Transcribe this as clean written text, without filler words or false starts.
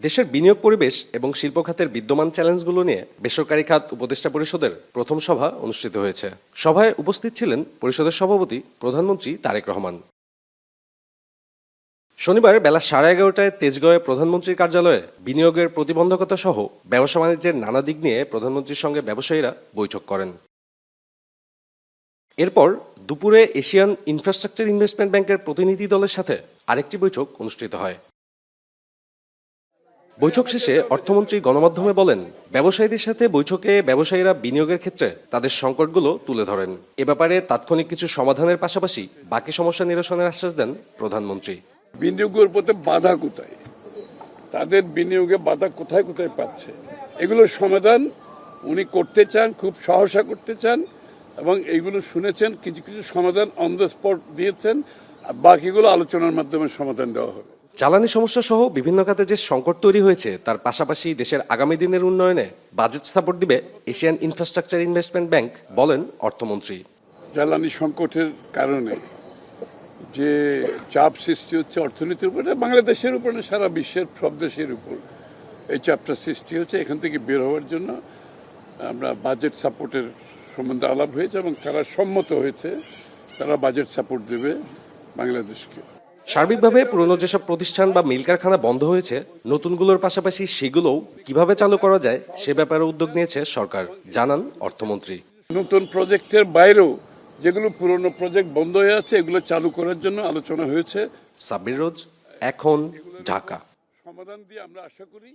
দেশের বিনিয়োগ পরিবেশ এবং শিল্প খাতের বিদ্যমান চ্যালেঞ্জগুলো নিয়ে বেসরকারি খাত উপদেষ্টা পরিষদের প্রথম সভা অনুষ্ঠিত হয়েছে। সভায় উপস্থিত ছিলেন পরিষদের সভাপতি প্রধানমন্ত্রী তারেক রহমান। শনিবার বেলা 11:30টায় তেজগাঁওয়ে প্রধানমন্ত্রীর কার্যালয়ে বিনিয়োগের প্রতিবন্ধকতা সহ ব্যবসা বাণিজ্যের নানা দিক নিয়ে প্রধানমন্ত্রীর সঙ্গে ব্যবসায়ীরা বৈঠক করেন। এরপর দুপুরে এশিয়ান ইনফ্রাস্ট্রাকচার ইনভেস্টমেন্ট ব্যাংকের প্রতিনিধি দলের সাথে আরেকটি বৈঠক অনুষ্ঠিত হয়। বৈঠক শেষে অর্থমন্ত্রী গণমাধ্যমে বলেন, ব্যবসায়ীদের সাথে বৈঠকে ব্যবসায়ীরা বিনিয়োগের ক্ষেত্রে তাদের সংকটগুলো তুলে ধরেন। এ ব্যাপারে তাৎক্ষণিক কিছু সমাধানের পাশাপাশি বাকি সমস্যা নিরসনের আশ্বাস দেন প্রধানমন্ত্রী। বিনিয়োগের পথে বাধা কোথায়, তাদের বিনিয়োগে বাধা কোথায় কোথায় পাচ্ছে, এগুলোর সমাধান উনি করতে চান, খুব সাহসা করতে চান এবং এইগুলো শুনেছেন। কিছু কিছু সমাধান অন দ্য স্পট দিয়েছেন, আর বাকিগুলো আলোচনার মাধ্যমে সমাধান দেওয়া হবে। জ্বালানি সমস্যা সহ বিভিন্ন খাতে যে সংকট তৈরি হয়েছে তার পাশাপাশি দেশের আগামী দিনের উন্নয়নে বাজেট সাপোর্ট দিবে এশিয়ান ইনফ্রাস্ট্রাকচার ইনভেস্টমেন্ট ব্যাংক, বলেন অর্থমন্ত্রী। জ্বালানি সংকটের কারণে যে চাপ সৃষ্টি হচ্ছে অর্থনীতির উপরে, বাংলাদেশের উপরে সারা বিশ্বের সব দেশের উপর এই চাপটা সৃষ্টি হচ্ছে। এখান থেকে বের হওয়ার জন্য আমরা বাজেট সাপোর্টের সম্বন্ধে আলাপ হয়েছে এবং তারা সম্মত হয়েছে, তারা বাজেট সাপোর্ট দেবে বাংলাদেশকে। সার্বিকভাবে পুরনো যেসব প্রতিষ্ঠান বা মিল কারখানা বন্ধ হয়েছে, নতুনগুলোর পাশাপাশি সেগুলোও কিভাবে চালু করা যায় সে ব্যাপারে উদ্যোগ নিয়েছে সরকার, জানান অর্থমন্ত্রী। নতুন প্রজেক্টের বাইরেও যেগুলো পুরনো প্রজেক্ট বন্ধ হয়ে আছে এগুলো চালু করার জন্য আলোচনা হয়েছে। সাব্বির রোজ, এখন, ঢাকা। সমাধান দিয়ে আমরা আশা করি